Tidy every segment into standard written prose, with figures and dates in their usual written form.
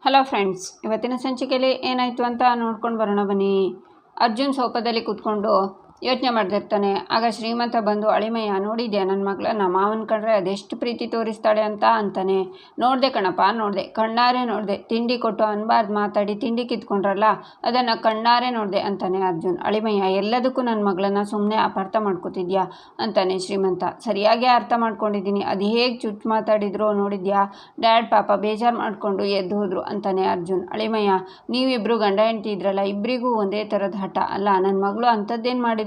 Hello friends, ಇವತ್ತಿನ ಸಂಚಿಕೆಯಲ್ಲಿ ಏನಾಯಿತು ಅಂತ ನೋಡ್ಕೊಂಡು ಬರೋಣ ಬನ್ನಿ. ಅರ್ಜುನ್ ಸೋಫಾದಲ್ಲಿ ಕೂತ್ಕೊಂಡು ಯೋಚನೆ ಮಾಡ್ತಿರ್ತಾನೆ. ಆಗ ಶ್ರೀಮಂತ ಬಂದು, ಅಳಿಮಯ್ಯ ನೋಡಿದ್ಯಾ ನನ್ನ ಮಗಳನ್ನ, ಮಾವನ ಕಂಡ್ರೆ ಅದೆಷ್ಟು ಪ್ರೀತಿ ತೋರಿಸ್ತಾಳೆ ಅಂತಾನೆ. ನೋಡಿದೆ ಕಣಪ್ಪ, ನೋಡಿದೆ, ಕಣ್ಣಾರೆ ನೋಡಿದೆ. ತಿಂಡಿ ಕೊಟ್ಟು ಅನ್ಬಾರ್ದು ಮಾತಾಡಿ ತಿಂಡಿ ಕಿತ್ಕೊಂಡ್ರಲ್ಲ, ಅದನ್ನು ಕಣ್ಣಾರೆ ನೋಡಿದೆ ಅಂತಾನೆ ಅರ್ಜುನ್. ಅಳಿಮಯ್ಯ ಎಲ್ಲದಕ್ಕೂ ನನ್ನ ಮಗಳನ್ನ ಸುಮ್ಮನೆ ಅಪಾರ್ಥ ಮಾಡ್ಕೋತಿದ್ಯಾ ಅಂತಾನೆ ಶ್ರೀಮಂತ. ಸರಿಯಾಗಿ ಅರ್ಥ ಮಾಡ್ಕೊಂಡಿದ್ದೀನಿ, ಅದು ಹೇಗೆ ಚುಚ್ಚು ಮಾತಾಡಿದ್ರು ನೋಡಿದ್ಯಾ, ಡ್ಯಾಡ್ ಪಾಪ ಬೇಜಾರು ಮಾಡಿಕೊಂಡು ಎದ್ದು ಹೋದ್ರು ಅಂತಾನೆ ಅರ್ಜುನ್. ಅಳಿಮಯ್ಯ ನೀವಿಬ್ಬರು ಗಂಡ ಹೆಂಡತಿ ಇದ್ರಲ್ಲ, ಇಬ್ಬರಿಗೂ ಒಂದೇ ಥರದ ಹಠ ಅಲ್ಲ. ನನ್ನ ಮಗಳು ಅಂಥದ್ದೇನು ಮಾಡಿದ್ಲು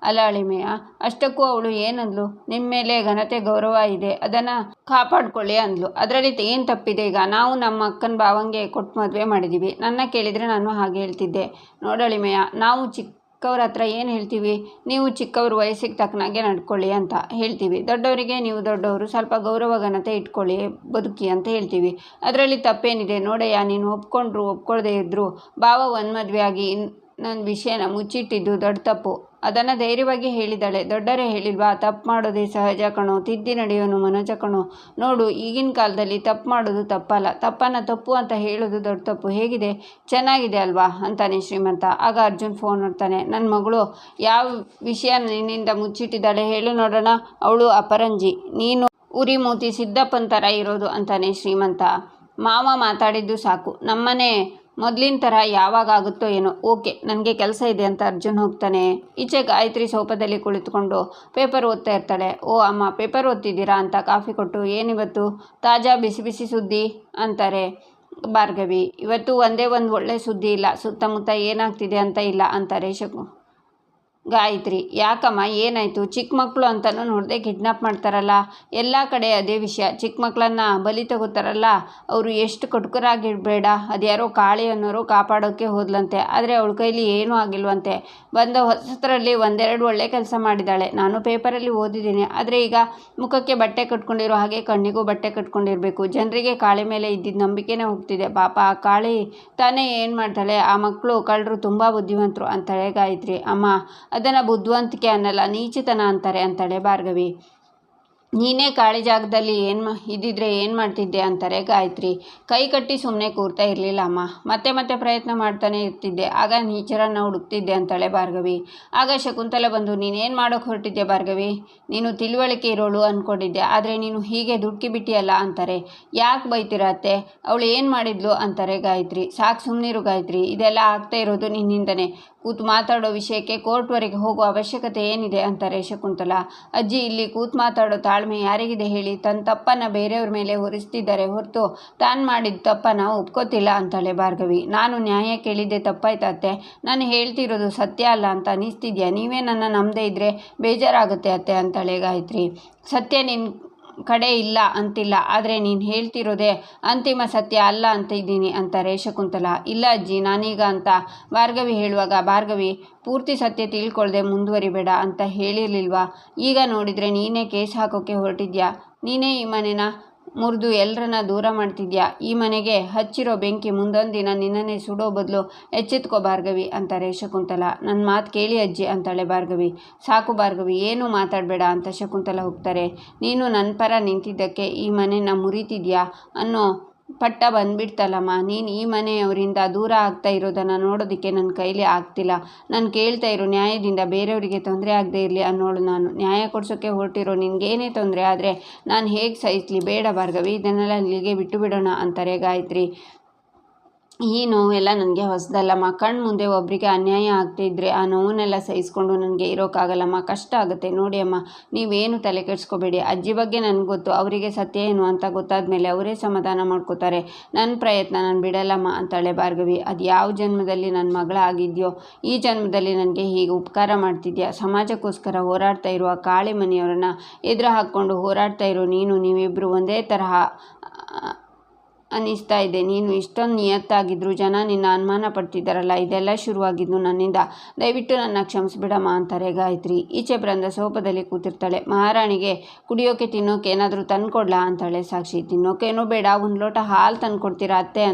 ಅಲ್ಲ ಅಳಿಮಯ್ಯ, ಅಷ್ಟಕ್ಕೂ ಅವಳು ಏನಂದ್ಲು, ನಿಮ್ಮ ಮೇಲೆ ಘನತೆ ಗೌರವ ಇದೆ, ಅದನ್ನು ಕಾಪಾಡ್ಕೊಳ್ಳಿ ಅಂದ್ಲು. ಅದರಲ್ಲಿ ಏನು ತಪ್ಪಿದೆ? ಈಗ ನಾವು ನಮ್ಮ ಅಕ್ಕನ ಭಾವಂಗೆ ಕೊಟ್ಟು ಮದುವೆ ಮಾಡಿದ್ದೀವಿ. ನನ್ನ ಕೇಳಿದರೆ ನಾನು ಹಾಗೆ ಹೇಳ್ತಿದ್ದೆ. ನೋಡಳಿಮಯ್ಯ, ನಾವು ಚಿಕ್ಕವ್ರ ಹತ್ರ ಏನು ಹೇಳ್ತೀವಿ, ನೀವು ಚಿಕ್ಕವ್ರ ವಯಸ್ಸಿಗೆ ತಕ್ಕನಾಗೆ ನಡ್ಕೊಳ್ಳಿ ಅಂತ ಹೇಳ್ತೀವಿ. ದೊಡ್ಡವರಿಗೆ ನೀವು ದೊಡ್ಡವರು, ಸ್ವಲ್ಪ ಗೌರವ ಘನತೆ ಇಟ್ಕೊಳ್ಳಿ, ಬದುಕಿ ಅಂತ ಹೇಳ್ತೀವಿ. ಅದರಲ್ಲಿ ತಪ್ಪೇನಿದೆ? ನೋಡಯ್ಯ, ನೀನು ಒಪ್ಕೊಂಡ್ರು ಒಪ್ಕೊಳ್ಳದೆ ಇದ್ದರು ಭಾವ ಒಂದು ಮದುವೆ ಆಗಿ ನನ್ನ ವಿಷಯನ ಮುಚ್ಚಿಟ್ಟಿದ್ದು ದೊಡ್ಡ ತಪ್ಪು. ಅದನ್ನು ಧೈರ್ಯವಾಗಿ ಹೇಳಿದ್ದಾಳೆ. ದೊಡ್ಡರೇ ಹೇಳಿಲ್ವಾ, ತಪ್ಪು ಮಾಡೋದೇ ಸಹಜ ಕಣೋ, ತಿದ್ದಿ ನಡೆಯೋನು ಮನೋಜ ಕಣೋ. ನೋಡು, ಈಗಿನ ಕಾಲದಲ್ಲಿ ತಪ್ಪು ಮಾಡೋದು ತಪ್ಪಲ್ಲ, ತಪ್ಪನ್ನು ತಪ್ಪು ಅಂತ ಹೇಳೋದು ದೊಡ್ಡ ತಪ್ಪು. ಹೇಗಿದೆ, ಚೆನ್ನಾಗಿದೆ ಅಲ್ವಾ ಅಂತಾನೆ ಶ್ರೀಮಂತ. ಆಗ ಅರ್ಜುನ್ ಫೋನ್ ನೋಡ್ತಾನೆ. ನನ್ನ ಮಗಳು ಯಾವ ವಿಷಯ ನಿನ್ನಿಂದ ಮುಚ್ಚಿಟ್ಟಿದ್ದಾಳೆ ಹೇಳು ನೋಡೋಣ. ಅವಳು ಅಪರಂಜಿ, ನೀನು ಉರಿ ಮೂತಿ ಸಿದ್ದಪ್ಪನ ಥರ ಇರೋದು ಅಂತಾನೆ ಶ್ರೀಮಂತ. ಮಾವ ಮಾತಾಡಿದ್ದು ಸಾಕು, ನಮ್ಮನೆ ಮೊದಲಿನ ಥರ ಯಾವಾಗ ಆಗುತ್ತೋ ಏನೋ. ಓಕೆ, ನನಗೆ ಕೆಲಸ ಇದೆ ಅಂತ ಅರ್ಜುನ್ ಹೋಗ್ತಾನೆ. ಈಚೆ ಗಾಯತ್ರಿ ಸೋಫಾದಲ್ಲಿ ಕುಳಿತುಕೊಂಡು ಪೇಪರ್ ಓದ್ತಾ ಇರ್ತಾಳೆ. ಓ ಅಮ್ಮ, ಪೇಪರ್ ಓದ್ತಿದ್ದೀರಾ ಅಂತ ಕಾಫಿ ಕೊಟ್ಟು, ಏನಿವತ್ತು ತಾಜಾ ಬಿಸಿ ಬಿಸಿ ಸುದ್ದಿ ಅಂತಾರೆ ಭಾರ್ಗವಿ. ಇವತ್ತು ಒಂದೇ ಒಂದು ಒಳ್ಳೆ ಸುದ್ದಿ ಇಲ್ಲ, ಸುತ್ತಮುತ್ತ ಏನಾಗ್ತಿದೆ ಅಂತ ಇಲ್ಲ ಅಂತಾರೆ ಗಾಯತ್ರಿ. ಯಾಕಮ್ಮ, ಏನಾಯಿತು? ಚಿಕ್ಕ ಮಕ್ಕಳು ಅಂತಲೂ ನೋಡದೆ ಕಿಡ್ನಾಪ್ ಮಾಡ್ತಾರಲ್ಲ, ಎಲ್ಲ ಕಡೆ ಅದೇ ವಿಷಯ. ಚಿಕ್ಕ ಮಕ್ಕಳನ್ನು ಬಲಿ ತಗೋತಾರಲ್ಲ, ಅವರು ಎಷ್ಟು ಕಟುಕರಾಗಿಡಬೇಡ. ಅದ್ಯಾರೋ ಕಾಳಿ ಅನ್ನೋರು ಕಾಪಾಡೋಕ್ಕೆ ಹೋದ್ಲಂತೆ, ಆದರೆ ಅವಳ ಕೈಲಿ ಏನೂ ಆಗಿಲ್ವಂತೆ. ಬಂದ ಹೊಸದರಲ್ಲಿ ಒಂದೆರಡು ಒಳ್ಳೆ ಕೆಲಸ ಮಾಡಿದ್ದಾಳೆ, ನಾನು ಪೇಪರಲ್ಲಿ ಓದಿದ್ದೀನಿ. ಆದರೆ ಈಗ ಮುಖಕ್ಕೆ ಬಟ್ಟೆ ಕಟ್ಕೊಂಡಿರೋ ಹಾಗೆ ಕಣ್ಣಿಗೂ ಬಟ್ಟೆ ಕಟ್ಕೊಂಡಿರಬೇಕು. ಜನರಿಗೆ ಕಾಳಿ ಮೇಲೆ ಇದ್ದಿದ್ದ ನಂಬಿಕೆನೇ ಹೋಗ್ತಿದೆ. ಪಾಪ ಆ ಕಾಳಿ ತಾನೇ ಏನು ಮಾಡ್ತಾಳೆ, ಆ ಮಕ್ಕಳು ಕಳ್ಳರು ತುಂಬ ಬುದ್ಧಿವಂತರು ಅಂತಾಳೆ ಗಾಯತ್ರಿ. ಅಮ್ಮ, ಅದನ್ನು ಬುದ್ಧಿವಂತಿಕೆ ಅನ್ನಲ್ಲ, ನೀಚತನ ಅಂತಾರೆ ಅಂತಾಳೆ ಭಾರ್ಗವಿ. ನೀನೇ ಕಾಳಿ ಜಾಗದಲ್ಲಿ ಇದ್ದಿದ್ರೆ ಏನು ಮಾಡ್ತಿದ್ದೆ ಅಂತಾರೆ ಗಾಯತ್ರಿ. ಕೈ ಕಟ್ಟಿ ಸುಮ್ಮನೆ ಕೂರ್ತಾ ಇರಲಿಲ್ಲ ಅಮ್ಮ, ಮತ್ತೆ ಮತ್ತೆ ಪ್ರಯತ್ನ ಮಾಡ್ತಾನೆ ಇರ್ತಿದ್ದೆ, ಆಗ ನೀಚರನ್ನು ಹುಡುಕ್ತಿದ್ದೆ ಅಂತಾಳೆ ಭಾರ್ಗವಿ. ಆಗ ಶಕುಂತಲೆ ಬಂದು, ನೀನೇನು ಮಾಡೋಕ್ಕೆ ಹೊರಟಿದ್ದೆ ಭಾರ್ಗವಿ, ನೀನು ತಿಳುವಳಿಕೆ ಇರೋಳು ಅಂದ್ಕೊಂಡಿದ್ದೆ, ಆದರೆ ನೀನು ಹೀಗೆ ದುಡ್ಕಿ ಬಿಟ್ಟಿಯಲ್ಲ ಅಂತಾರೆ. ಯಾಕೆ ಬೈತೀರಾ ಅತ್ತೆ, ಅವಳು ಏನು ಮಾಡಿದ್ಲು ಅಂತಾರೆ ಗಾಯತ್ರಿ. ಸಾಕು ಸುಮ್ಮನಿರು ಗಾಯತ್ರಿ, ಇದೆಲ್ಲ ಆಗ್ತಾ ಇರೋದು ನಿನ್ನಿಂದನೇ. ಕೂತು ಮಾತಾಡೋ ವಿಷಯಕ್ಕೆ ಕೋರ್ಟ್ವರೆಗೆ ಹೋಗೋ ಅವಶ್ಯಕತೆ ಏನಿದೆ ಅಂತಾರೆ ಶಕುಂತಲ. ಅಜ್ಜಿ, ಇಲ್ಲಿ ಕೂತು ಮಾತಾಡೋ ತಾಳ್ಮೆ ಯಾರಿಗಿದೆ ಹೇಳಿ? ತನ್ನ ತಪ್ಪನ್ನು ಬೇರೆಯವ್ರ ಮೇಲೆ ಹೊರಿಸ್ತಿದ್ದಾರೆ ಹೊರತು ತಾನು ಮಾಡಿದ ತಪ್ಪನ್ನು ಒಪ್ಕೋತಿಲ್ಲ ಅಂತಾಳೆ ಭಾರ್ಗವಿ. ನಾನು ನ್ಯಾಯ ಕೇಳಿದ್ದೆ ತಪ್ಪಾಯ್ತಾ ಅತ್ತೆ? ನಾನು ಹೇಳ್ತಿರೋದು ಸತ್ಯ ಅಲ್ಲ ಅಂತ ಅನ್ನಿಸ್ತಿದ್ಯಾ? ನೀವೇ ನನ್ನ ನಂಬದೇ ಇದ್ದರೆ ಬೇಜಾರಾಗುತ್ತೆ ಅತ್ತೆ ಅಂತಾಳೆ ಗಾಯತ್ರಿ. ಸತ್ಯ ನಿನ್ನ ಕಡೆ ಇಲ್ಲ ಅಂತಿಲ್ಲ, ಆದರೆ ನೀನು ಹೇಳ್ತಿರೋದೇ ಅಂತಿಮ ಸತ್ಯ ಅಲ್ಲ ಅಂತ ಇದ್ದೀನಿ ಅಂತಾರೆ ಶಕುಂತಲ. ಇಲ್ಲ ಅಜ್ಜಿ, ನಾನೀಗ ಅಂತ ಭಾರ್ಗವಿ ಹೇಳುವಾಗ, ಭಾರ್ಗವಿ ಪೂರ್ತಿ ಸತ್ಯ ತಿಳ್ಕೊಳ್ದೆ ಮುಂದುವರಿಬೇಡ ಅಂತ ಹೇಳಿರಲಿಲ್ವಾ? ಈಗ ನೋಡಿದರೆ ನೀನೇ ಕೇಸ್ ಹಾಕೋಕ್ಕೆ ಹೊರಟಿದ್ಯಾ, ನೀನೇ ಈ ಮನೆನ ಮುರಿದು ಎಲ್ಲರನ್ನ ದೂರ ಮಾಡ್ತಿದ್ಯಾ. ಈ ಮನೆಗೆ ಹಚ್ಚಿರೋ ಬೆಂಕಿ ಮುಂದೊಂದು ದಿನ ನಿನ್ನನ್ನೇ ಸುಡೋ ಬದಲು ಎಚ್ಚೆತ್ಕೋ ಭಾರ್ಗವಿ ಅಂತಾರೆ ಶಕುಂತಲ. ನನ್ನ ಮಾತು ಕೇಳಿ ಅಜ್ಜಿ ಅಂತಾಳೆ ಭಾರ್ಗವಿ. ಸಾಕು ಭಾರ್ಗವಿ, ಏನೂ ಮಾತಾಡಬೇಡ ಅಂತ ಶಕುಂತಲ ಹೋಗ್ತಾರೆ. ನೀನು ನನ್ನ ಪರ ನಿಂತಿದ್ದಕ್ಕೆ ಈ ಮನೆನ ಮುರಿತಿದ್ಯಾ ಅನ್ನೋ ಪಟ್ಟ ಬಂದ್ಬಿಡ್ತಲ್ಲಮ್ಮ. ನೀನು ಈ ಮನೆಯವರಿಂದ ದೂರ ಆಗ್ತಾ ಇರೋದನ್ನು ನೋಡೋದಕ್ಕೆ ನನ್ನ ಕೈಲಿ ಆಗ್ತಿಲ್ಲ. ನಾನು ಕೇಳ್ತಾ ಇರೋ ನ್ಯಾಯದಿಂದ ಬೇರೆಯವರಿಗೆ ತೊಂದರೆ ಆಗದೆ ಇರಲಿ ಅನ್ನೋಳು ನಾನು. ನ್ಯಾಯ ಕೊಡ್ಸೋಕ್ಕೆ ಹೊರಟಿರೋ ನಿನಗೇನೇ ತೊಂದರೆ ಆದರೆ ನಾನು ಹೇಗೆ ಸಹಿಸಲಿ? ಬೇಡ ಭಾರ್ಗವಿ, ಇದನ್ನೆಲ್ಲ ಇಲ್ಲಿಗೆ ಬಿಟ್ಟು ಬಿಡೋಣ ಅಂತಾರೆ ಗಾಯತ್ರಿ. ಈ ನೋವೆಲ್ಲ ನನಗೆ ಹೊಸದಲ್ಲಮ್ಮ, ಕಣ್ಣು ಮುಂದೆ ಒಬ್ಬರಿಗೆ ಅನ್ಯಾಯ ಆಗ್ತಿದ್ರೆ ಆ ನೋವನ್ನೆಲ್ಲ ಸಹಿಸ್ಕೊಂಡು ನನಗೆ ಇರೋಕ್ಕಾಗಲ್ಲಮ್ಮ, ಕಷ್ಟ ಆಗುತ್ತೆ. ನೋಡಿ ಅಮ್ಮ, ನೀವೇನು ತಲೆ ಕೆಡಿಸ್ಕೋಬೇಡಿ. ಅಜ್ಜಿ ಬಗ್ಗೆ ನನಗೆ ಗೊತ್ತು, ಅವರಿಗೆ ಸತ್ಯ ಏನು ಅಂತ ಗೊತ್ತಾದ ಮೇಲೆ ಅವರೇ ಸಮಾಧಾನ ಮಾಡ್ಕೋತಾರೆ. ನನ್ನ ಪ್ರಯತ್ನ ನಾನು ಬಿಡಲ್ಲಮ್ಮ ಅಂತಾಳೆ ಭಾರ್ಗವಿ. ಅದು ಯಾವ ಜನ್ಮದಲ್ಲಿ ನನ್ನ ಮಗಳಾಗಿದೆಯೋ ಈ ಜನ್ಮದಲ್ಲಿ ನನಗೆ ಹೀಗೆ ಉಪಕಾರ ಮಾಡ್ತಿದ್ಯಾ. ಸಮಾಜಕ್ಕೋಸ್ಕರ ಹೋರಾಡ್ತಾ ಇರುವ ಕಾಳಿ ಮನೆಯವರನ್ನು ಎದುರು ಹಾಕ್ಕೊಂಡು ಹೋರಾಡ್ತಾ ಇರೋ ನೀವಿಬ್ಬರು ಒಂದೇ ತರಹ ಅನ್ನಿಸ್ತಾ ಇದೆ. ನೀನು ಇಷ್ಟೊಂದು ನಿಯತ್ತಾಗಿದ್ದರೂ ಜನ ನಿನ್ನ ಅನುಮಾನ ಪಡ್ತಿದ್ದಾರಲ್ಲ, ಇದೆಲ್ಲ ಶುರುವಾಗಿದ್ದು ನನ್ನಿಂದ. ದಯವಿಟ್ಟು ನನ್ನ ಕ್ಷಮಿಸ್ಬಿಡಮ್ಮ ಅಂತಾರೆ ಗಾಯತ್ರಿ. ಈಚೆ ಬೃಂದ ಸೋಫಾದಲ್ಲಿ ಕೂತಿರ್ತಾಳೆ. ಮಹಾರಾಣಿಗೆ ಕುಡಿಯೋಕೆ ತಿನ್ನೋಕೆ ಏನಾದರೂ ತಂದುಕೊಡ್ಲಾ ಅಂತಾಳೆ ಸಾಕ್ಷಿ. ತಿನ್ನೋಕೇನೂ ಬೇಡ, ಒಂದು ಲೋಟ ಹಾಲು ತಂದುಕೊಡ್ತೀರಾ ಅತ್ತೆ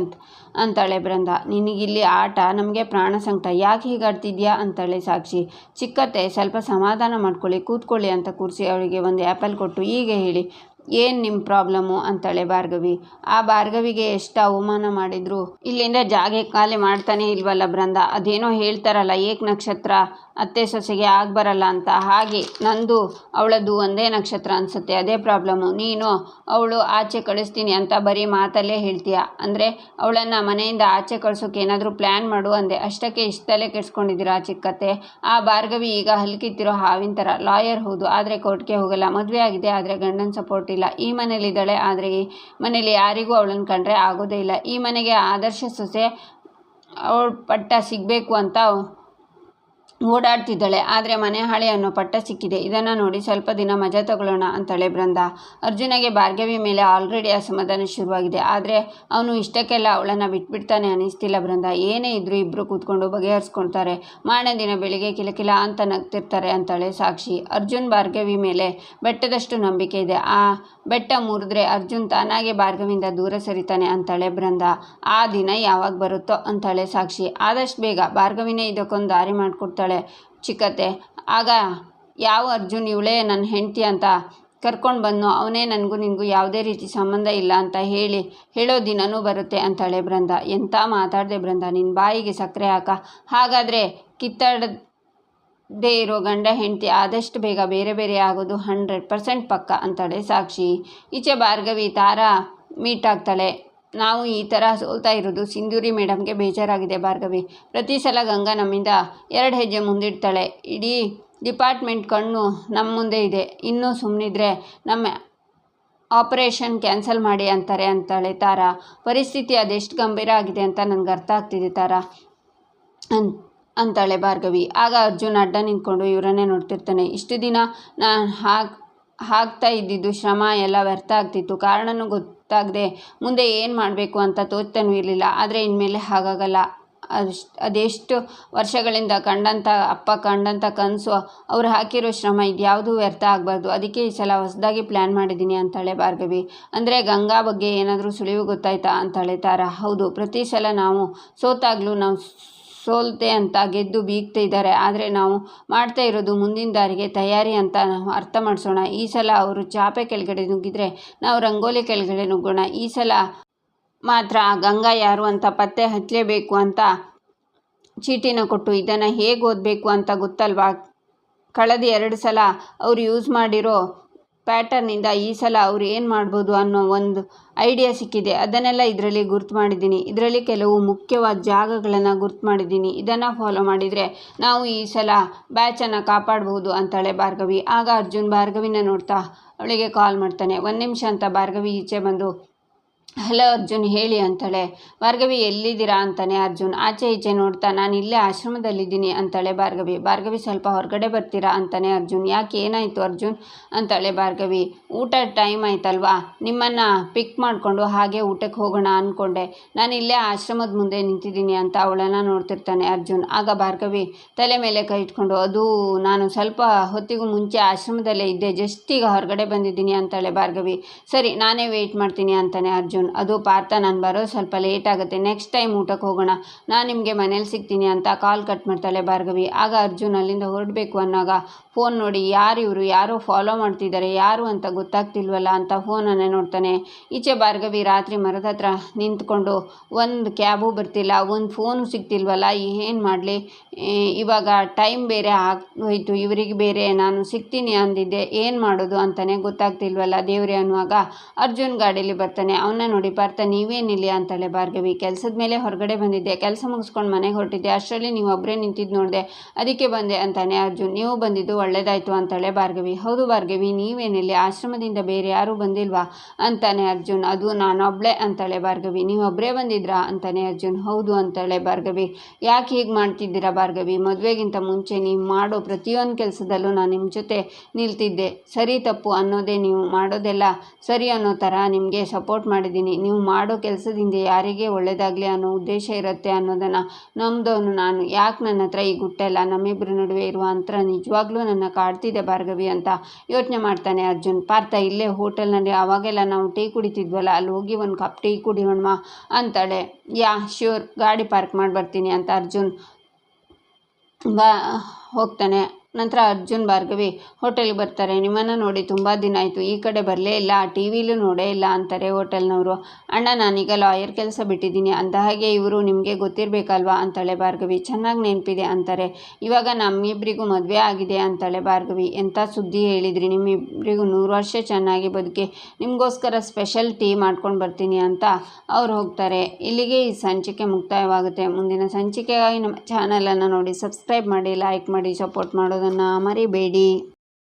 ಅಂತಾಳೆ ಬೃಂದ. ನಿನಗಿಲ್ಲಿ ಆಟ, ನಮಗೆ ಪ್ರಾಣ ಸಂಕಟ, ಯಾಕೆ ಹೀಗಾಡ್ತಿದ್ಯಾ ಅಂತಾಳೆ ಸಾಕ್ಷಿ. ಚಿಕ್ಕತ್ತೆ, ಸ್ವಲ್ಪ ಸಮಾಧಾನ ಮಾಡ್ಕೊಳ್ಳಿ, ಕೂತ್ಕೊಳ್ಳಿ ಅಂತ ಕೂರಿಸಿ ಅವಳಿಗೆ ಒಂದು ಆ್ಯಪಲ್ ಕೊಟ್ಟು, ಹೀಗೆ ಹೇಳಿ ಏನು ನಿಮ್ಮ ಪ್ರಾಬ್ಲಮ್ಮು ಅಂತಾಳೆ ಭಾರ್ಗವಿ. ಆ ಭಾರ್ಗವಿಗೆ ಎಷ್ಟು ಅವಮಾನ ಮಾಡಿದ್ರು ಇಲ್ಲಿಂದ ಜಾಗ ಖಾಲಿ ಮಾಡ್ತಾನೆ ಇಲ್ವಲ್ಲ ಬೃಂದ. ಅದೇನೋ ಹೇಳ್ತಾರಲ್ಲ ಏಕ ನಕ್ಷತ್ರ ಅತ್ತೆ ಸೊಸೆಗೆ ಬರಲ್ಲ ಅಂತ, ಹಾಗೆ ನಂದು ಅವಳದ್ದು ಒಂದೇ ನಕ್ಷತ್ರ ಅನಿಸುತ್ತೆ. ಅದೇ ಪ್ರಾಬ್ಲಮ್ಮು. ನೀನು ಅವಳು ಆಚೆ ಕಳಿಸ್ತೀನಿ ಅಂತ ಬರೀ ಮಾತಲ್ಲೇ ಹೇಳ್ತೀಯ. ಅಂದರೆ ಅವಳನ್ನು ಮನೆಯಿಂದ ಆಚೆ ಕಳ್ಸೋಕೆ ಏನಾದರೂ ಪ್ಲ್ಯಾನ್ ಮಾಡು ಅಂದೆ. ಅಷ್ಟಕ್ಕೆ ಇಷ್ಟಲ್ಲೇ ಕೆಡ್ಸ್ಕೊಂಡಿದ್ದೀರಾ ಚಿಕ್ಕತ್ತೆ. ಆ ಭಾರ್ಗವಿ ಈಗ ಹಲ್ಕಿತ್ತಿರೋ ಹಾವಿನ ಥರ. ಲಾಯರ್ ಹೌದು, ಆದರೆ ಕೋರ್ಟ್ಗೆ ಹೋಗಲ್ಲ. ಮದುವೆ ಆಗಿದೆ, ಆದರೆ ಗಂಡನ ಸಪೋರ್ಟ್ ಇಲ್ಲ. ಈ ಮನೇಲಿದ್ದಾಳೆ, ಆದರೆ ಈ ಮನೇಲಿ ಯಾರಿಗೂ ಅವಳನ್ನು ಕಂಡ್ರೆ ಆಗೋದೇ ಇಲ್ಲ. ಈ ಮನೆಗೆ ಆದರ್ಶ ಸೊಸೆ ಅವಳ ಪಟ್ಟ ಸಿಗಬೇಕು ಅಂತ ಓಡಾಡ್ತಿದ್ದಾಳೆ, ಆದರೆ ಮನೆ ಹಾಳೆ ಅನ್ನೋ ಪಟ್ಟ ಸಿಕ್ಕಿದೆ. ಇದನ್ನು ನೋಡಿ ಸ್ವಲ್ಪ ದಿನ ಮಜಾ ತಗೊಳ್ಳೋಣ ಅಂತಾಳೆ ಬೃಂದ. ಅರ್ಜುನಿಗೆ ಭಾರ್ಗವಿ ಮೇಲೆ ಆಲ್ರೆಡಿ ಅಸಮಾಧಾನ ಶುರುವಾಗಿದೆ, ಆದರೆ ಅವನು ಇಷ್ಟಕ್ಕೆಲ್ಲ ಅವಳನ್ನು ಬಿಟ್ಬಿಡ್ತಾನೆ ಅನ್ನಿಸ್ತಿಲ್ಲ ಬೃಂದ. ಏನೇ ಇದ್ರೂ ಇಬ್ಬರು ಕೂತ್ಕೊಂಡು ಬಗೆಹರಿಸ್ಕೊಳ್ತಾರೆ. ಮಾರನೇ ದಿನ ಬೆಳಿಗ್ಗೆ ಕಿಲಕಿಲ ಅಂತ ನಗ್ತಿರ್ತಾರೆ ಅಂತಾಳೆ ಸಾಕ್ಷಿ. ಅರ್ಜುನ್ ಭಾರ್ಗವಿ ಮೇಲೆ ಬೆಟ್ಟದಷ್ಟು ನಂಬಿಕೆ ಇದೆ. ಆ ಬೆಟ್ಟ ಮುರಿದ್ರೆ ಅರ್ಜುನ್ ತಾನಾಗೆ ಭಾರ್ಗವಿಯಿಂದ ದೂರ ಸರಿತಾನೆ ಅಂತಾಳೆ ಬೃಂದ. ಆ ದಿನ ಯಾವಾಗ ಬರುತ್ತೋ ಅಂತಾಳೆ ಸಾಕ್ಷಿ. ಆದಷ್ಟು ಬೇಗ ಭಾರ್ಗವಿನೇ ಇದಕ್ಕೊಂದು ದಾರಿ ಮಾಡಿಕೊಡ್ತಾಳೆ ಚಿಕ್ಕತ್ತೆ. ಆಗ ಯಾವ ಅರ್ಜುನ್ ಇವಳೇ ನನ್ನ ಹೆಂಡತಿ ಅಂತ ಕರ್ಕೊಂಡು ಬಂದು ಅವನೇ ನನಗೂ ನಿನಗೂ ಯಾವುದೇ ರೀತಿ ಸಂಬಂಧ ಇಲ್ಲ ಅಂತ ಹೇಳೋ ದಿನವೂ ಬರುತ್ತೆ ಅಂತಾಳೆ ಬೃಂದ. ಎಂತ ಮಾತಾಡಿದೆ ಬೃಂದ, ನಿನ್ನ ಬಾಯಿಗೆ ಸಕ್ಕರೆ ಹಾಕ. ಹಾಗಾದರೆ ಕಿತ್ತಾಡದೇ ಇರೋ ಗಂಡ ಹೆಂಡತಿ ಆದಷ್ಟು ಬೇಗ ಬೇರೆ ಬೇರೆ ಆಗೋದು 100% ಪಕ್ಕ ಅಂತಾಳೆ ಸಾಕ್ಷಿ. ಈಚೆ ಭಾರ್ಗವಿ ತಾರಾ ಮೀಟ್ ಆಗ್ತಾಳೆ. ನಾವು ಈ ಥರ ಸೋಲ್ತಾ ಇರೋದು ಸಿಂಧೂರಿ ಮೇಡಮ್ಗೆ ಬೇಜಾರಾಗಿದೆ ಭಾರ್ಗವಿ. ಪ್ರತಿ ಸಲ ಗಂಗಾ ನಮ್ಮಿಂದ 2 ಹೆಜ್ಜೆ ಮುಂದಿಡ್ತಾಳೆ. ಇಡೀ ಡಿಪಾರ್ಟ್ಮೆಂಟ್ ಕಣ್ಣು ನಮ್ಮ ಮುಂದೆ ಇದೆ. ಇನ್ನೂ ಸುಮ್ಮನಿದ್ರೆ ನಮ್ಮ ಆಪರೇಷನ್ ಕ್ಯಾನ್ಸಲ್ ಮಾಡಿ ಅಂತಾಳೆ ತಾರಾ. ಪರಿಸ್ಥಿತಿ ಅದೆಷ್ಟು ಗಂಭೀರ ಆಗಿದೆ ಅಂತ ನನಗೆ ಅರ್ಥ ಆಗ್ತಿದೆ ತಾರಾ ಅಂತಾಳೆ ಭಾರ್ಗವಿ. ಆಗ ಅರ್ಜುನ್ ಅಡ್ಡ ನಿಂತ್ಕೊಂಡು ಇವರನ್ನೇ ನೋಡ್ತಿರ್ತಾನೆ. ಇಷ್ಟು ದಿನ ನಾನು ಹಾಕ್ತಾ ಇದ್ದಿದ್ದು ಶ್ರಮ ಎಲ್ಲ ವ್ಯರ್ಥ ಆಗ್ತಿತ್ತು. ಕಾರಣನೂ ಗೊತ್ತಾಗದೆ ಮುಂದೆ ಏನು ಮಾಡಬೇಕು ಅಂತ ತೋಚ್ತಾನೂ ಇರಲಿಲ್ಲ. ಆದರೆ ಇನ್ಮೇಲೆ ಹಾಗಾಗಲ್ಲ. ಅದೆಷ್ಟು ವರ್ಷಗಳಿಂದ ಅಪ್ಪ ಕಂಡಂಥ ಕನಸು, ಅವ್ರು ಹಾಕಿರೋ ಶ್ರಮ ಇದ್ಯಾವುದೂ ವ್ಯರ್ಥ ಆಗಬಾರ್ದು. ಅದಕ್ಕೆ ಈ ಸಲ ಹೊಸದಾಗಿ ಪ್ಲ್ಯಾನ್ ಮಾಡಿದ್ದೀನಿ ಅಂತಾಳೆ ಭಾರ್ಗವಿ. ಅಂದರೆ ಗಂಗಾ ಬಗ್ಗೆ ಏನಾದರೂ ಸುಳಿವು ಗೊತ್ತಾಯ್ತಾ ಅಂತಾಳೆ ತಾರಾ. ಹೌದು, ಪ್ರತಿ ಸಲ ನಾವು ಸೋತಾಗಲೂ ನಾವು ಸೋಲ್ತೆ ಅಂತ ಗೆದ್ದು ಬೀಗ್ತಾ ಇದ್ದಾರೆ. ಆದರೆ ನಾವು ಮಾಡ್ತಾ ಇರೋದು ಮುಂದಿನ ದಾರಿಗೆ ತಯಾರಿ ಅಂತ ನಾವು ಅರ್ಥ ಮಾಡಿಸೋಣ. ಈ ಸಲ ಅವರು ಚಾಪೆ ಕೆಳಗಡೆ ನುಗ್ಗಿದ್ರೆ ನಾವು ರಂಗೋಲಿ ಕೆಳಗಡೆ ನುಗ್ಗೋಣ. ಈ ಸಲ ಮಾತ್ರ ಗಂಗಾ ಯಾರು ಅಂತ ಪತ್ತೆ ಹಚ್ಚಲೇಬೇಕು ಅಂತ ಚೀಟಿನ ಕೊಟ್ಟು ಇದನ್ನು ಹೇಗೆ ಓದಬೇಕು ಅಂತ ಗೊತ್ತಲ್ವಾ. ಕಳೆದ 2 ಸಲ ಅವರು ಯೂಸ್ ಮಾಡಿರೋ ಪ್ಯಾಟರ್ನಿಂದ ಈ ಸಲ ಅವ್ರು ಏನು ಮಾಡ್ಬೋದು ಅನ್ನೋ ಒಂದು ಐಡಿಯಾ ಸಿಕ್ಕಿದೆ. ಅದನ್ನೆಲ್ಲ ಇದರಲ್ಲಿ ಗುರ್ತು ಮಾಡಿದ್ದೀನಿ. ಇದರಲ್ಲಿ ಕೆಲವು ಮುಖ್ಯವಾದ ಜಾಗಗಳನ್ನು ಗುರ್ತು ಮಾಡಿದ್ದೀನಿ. ಇದನ್ನು ಫಾಲೋ ಮಾಡಿದರೆ ನಾವು ಈ ಸಲ ಬ್ಯಾಚನ್ನು ಕಾಪಾಡ್ಬೋದು ಅಂತಾಳೆ ಭಾರ್ಗವಿ. ಆಗ ಅರ್ಜುನ್ ಭಾರ್ಗವಿನ ನೋಡ್ತಾ ಅವಳಿಗೆ ಕಾಲ್ ಮಾಡ್ತಾನೆ. 1 ನಿಮಿಷ ಅಂತ ಭಾರ್ಗವಿ ಈಚೆ ಬಂದು ಹಲೋ ಅರ್ಜುನ್ ಹೇಳಿ ಅಂತಾಳೆ. ಭಾರ್ಗವಿ ಎಲ್ಲಿದ್ದೀರಾ ಅಂತಾನೆ ಅರ್ಜುನ್. ಆಚೆ ಈಚೆ ನೋಡ್ತಾ ನಾನು ಇಲ್ಲೇ ಆಶ್ರಮದಲ್ಲಿದ್ದೀನಿ ಅಂತಾಳೆ ಭಾರ್ಗವಿ. ಭಾರ್ಗವಿ ಸ್ವಲ್ಪ ಹೊರಗಡೆ ಬರ್ತೀರಾ ಅಂತಾನೆ ಅರ್ಜುನ್. ಯಾಕೆ, ಏನಾಯಿತು ಅರ್ಜುನ್ ಅಂತಾಳೆ ಭಾರ್ಗವಿ. ಊಟ ಟೈಮ್ ಆಯ್ತಲ್ವಾ, ನಿಮ್ಮನ್ನು ಪಿಕ್ ಮಾಡಿಕೊಂಡು ಹಾಗೆ ಊಟಕ್ಕೆ ಹೋಗೋಣ ಅಂದ್ಕೊಂಡೆ. ನಾನು ಇಲ್ಲೇ ಆಶ್ರಮದ ಮುಂದೆ ನಿಂತಿದ್ದೀನಿ ಅಂತ ಅವಳನ್ನು ನೋಡ್ತಿರ್ತಾನೆ ಅರ್ಜುನ್. ಆಗ ಭಾರ್ಗವಿ ತಲೆ ಮೇಲೆ ಕೈ ಇಟ್ಕೊಂಡು ಅದು ನಾನು ಸ್ವಲ್ಪ ಹೊತ್ತಿಗೂ ಮುಂಚೆ ಆಶ್ರಮದಲ್ಲೇ ಇದ್ದೆ, ಜಸ್ಟ್ ಈಗ ಹೊರಗಡೆ ಬಂದಿದ್ದೀನಿ ಅಂತಾಳೆ ಭಾರ್ಗವಿ. ಸರಿ, ನಾನೇ ವೆಯ್ಟ್ ಮಾಡ್ತೀನಿ ಅಂತಾನೆ ಅರ್ಜುನ್. ಅದು ಪಾರ್ಥ, ನಾನು ಬರೋ ಸ್ವಲ್ಪ ಲೇಟ್ ಆಗುತ್ತೆ, ನೆಕ್ಸ್ಟ್ ಟೈಮ್ ಊಟಕ್ಕೆ ಹೋಗೋಣ, ನಾನು ನಿಮಗೆ ಮನೇಲಿ ಸಿಗ್ತೀನಿ ಅಂತ ಕಾಲ್ ಕಟ್ ಮಾಡ್ತಾಳೆ ಭಾರ್ಗವಿ. ಆಗ ಅರ್ಜುನ್ ಅಲ್ಲಿಂದ ಹೊರಡಬೇಕು ಅನ್ನೋಗ ಫೋನ್ ನೋಡಿ ಇವರು ಯಾರೋ ಫಾಲೋ ಮಾಡ್ತಿದ್ದಾರೆ, ಯಾರು ಅಂತ ಗೊತ್ತಾಗ್ತಿಲ್ವಲ್ಲ ಅಂತ ಫೋನನ್ನೇ ನೋಡ್ತಾನೆ. ಈಚೆ ಭಾರ್ಗವಿ ರಾತ್ರಿ ಮರದ ಹತ್ರ ನಿಂತ್ಕೊಂಡು ಒಂದು ಕ್ಯಾಬು ಬರ್ತಿಲ್ಲ, ಒಂದು ಫೋನು ಸಿಗ್ತಿಲ್ವಲ್ಲ, ಏನು ಮಾಡಲಿ, ಇವಾಗ ಟೈಮ್ ಬೇರೆ ಹೋಯ್ತು, ಇವರಿಗೆ ಬೇರೆ ನಾನು ಸಿಗ್ತೀನಿ ಅಂದಿದ್ದೆ, ಏನು ಮಾಡೋದು ಅಂತಲೇ ಗೊತ್ತಾಗ್ತಿಲ್ವಲ್ಲ ದೇವ್ರೆ ಅನ್ನುವಾಗ ಅರ್ಜುನ್ ಗಾಡೀಲಿ ಬರ್ತಾನೆ. ಅವನ್ನ ನೋಡಿ ಪಾರ್ಥ, ನೀವೇನಿಲ್ಲ ಅಂತಾಳೆ ಭಾರ್ಗವಿ. ಕೆಲಸದ ಮೇಲೆ ಹೊರಗಡೆ ಬಂದಿದ್ದೆ, ಕೆಲಸ ಮುಗಿಸ್ಕೊಂಡು ಮನೆಗೆ ಹೊರಟಿದ್ದೆ, ಅಷ್ಟರಲ್ಲಿ ನೀವು ಒಬ್ಬರೇ ನಿಂತಿದ್ದು ನೋಡಿದೆ, ಅದಕ್ಕೆ ಬಂದೆ ಅಂತಾನೆ ಅರ್ಜುನ್. ನೀವು ಬಂದಿದ್ದು ಒಳ್ಳೇದಾಯಿತು ಅಂತಾಳೆ ಭಾರ್ಗವಿ. ಹೌದು ಭಾರ್ಗವಿ, ನೀವೇನಿಲ್ಲ, ಆಶ್ರಮದಿಂದ ಬೇರೆ ಯಾರೂ ಬಂದಿಲ್ವಾ ಅಂತಾನೆ ಅರ್ಜುನ್. ಅದು ನಾನೊಬ್ಬಳೇ ಅಂತಾಳೆ ಭಾರ್ಗವಿ. ನೀವು ಒಬ್ಬರೇ ಬಂದಿದ್ರಾ ಅಂತಾನೆ ಅರ್ಜುನ್. ಹೌದು ಅಂತಾಳೆ ಭಾರ್ಗವಿ. ಯಾಕೆ ಹೀಗೆ ಮಾಡ್ತಿದ್ದೀರಾ ಭಾರ್ಗವಿ, ಮದುವೆಗಿಂತ ಮುಂಚೆ ನೀವು ಮಾಡೋ ಪ್ರತಿಯೊಂದು ಕೆಲಸದಲ್ಲೂ ನಾನು ನಿಮ್ಮ ಜೊತೆ ನಿಲ್ತಿದ್ದೆ, ಸರಿ ತಪ್ಪು ಅನ್ನೋದೇ, ನೀವು ಮಾಡೋದೆಲ್ಲ ಸರಿ ಅನ್ನೋ ಥರ ನಿಮಗೆ ಸಪೋರ್ಟ್ ಮಾಡಿದ್ದೀನಿ. ನೀವು ಮಾಡೋ ಕೆಲಸದಿಂದ ಯಾರಿಗೆ ಒಳ್ಳೆಯದಾಗಲಿ ಅನ್ನೋ ಉದ್ದೇಶ ಇರುತ್ತೆ ಅನ್ನೋದನ್ನು ನಂಬಿದವನು ನಾನು. ಯಾಕೆ ನನ್ನ ಹತ್ರ ಈ ಗುಟ್ಟೆಲ್ಲ, ನಮ್ಮಿಬ್ಬರ ನಡುವೆ ಇರುವ ಅಂತರ ನಿಜವಾಗ್ಲೂ ನನ್ನ ಕಾಡ್ತಿದೆ ಭಾರ್ಗವಿ ಅಂತ ಯೋಚನೆ ಮಾಡ್ತಾನೆ ಅರ್ಜುನ್. ಪಾರ್ಥ, ಇಲ್ಲೇ ಹೋಟೆಲ್ನಲ್ಲಿ ಆವಾಗೆಲ್ಲ ನಾವು ಟೀ ಕುಡಿತಿದ್ವಲ್ಲ, ಅಲ್ಲಿ ಹೋಗಿ ಒಂದು ಕಪ್ ಟೀ ಕುಡಿಯೋಣ ಅಂತಾಳೆ. ಯಾ ಶ್ಯೂರ್, ಗಾಡಿ ಪಾರ್ಕ್ ಮಾಡಿ ಬರ್ತೀನಿ ಅಂತ ಅರ್ಜುನ್ ಹೋಗ್ತಾನೆ. ನಂತರ ಅರ್ಜುನ್ ಭಾರ್ಗವಿ ಹೋಟೆಲ್ಗೆ ಬರ್ತಾರೆ. ನಿಮ್ಮನ್ನು ನೋಡಿ ತುಂಬ ದಿನ ಆಯಿತು, ಈ ಕಡೆ ಬರಲೇ ಇಲ್ಲ, ಟಿ ವಿಲೂ ನೋಡೇ ಇಲ್ಲ ಅಂತಾರೆ ಹೋಟೆಲ್ನವರು. ಅಣ್ಣ, ನಾನೀಗ ಲಾಯರ್ ಕೆಲಸ ಬಿಟ್ಟಿದ್ದೀನಿ, ಅಂದಹಾಗೆ ಇವರು ನಿಮಗೆ ಗೊತ್ತಿರಬೇಕಲ್ವಾ ಅಂತಾಳೆ ಭಾರ್ಗವಿ. ಚೆನ್ನಾಗಿ ನೆನಪಿದೆ ಅಂತಾರೆ. ಇವಾಗ ನಮ್ಮಿಬ್ಬರಿಗೂ ಮದುವೆ ಆಗಿದೆ ಅಂತಾಳೆ ಭಾರ್ಗವಿ. ಎಂಥ ಸುದ್ದಿ ಹೇಳಿದ್ರಿ, ನಿಮ್ಮಿಬ್ಬರಿಗೂ 100 ವರ್ಷ ಚೆನ್ನಾಗಿ ಬದುಕಿ, ನಿಮಗೋಸ್ಕರ ಸ್ಪೆಷಲ್ ಟೀ ಮಾಡ್ಕೊಂಡು ಬರ್ತೀನಿ ಅಂತ ಅವ್ರು ಹೋಗ್ತಾರೆ. ಇಲ್ಲಿಗೆ ಈ ಸಂಚಿಕೆ ಮುಕ್ತಾಯವಾಗುತ್ತೆ. ಮುಂದಿನ ಸಂಚಿಕೆಗಾಗಿ ನಮ್ಮ ಚಾನಲನ್ನು ನೋಡಿ ಸಬ್ಸ್ಕ್ರೈಬ್ ಮಾಡಿ, ಲೈಕ್ ಮಾಡಿ, ಸಪೋರ್ಟ್ ಮಾಡೋದನ್ನು ಮರಿಬೇಡಿ.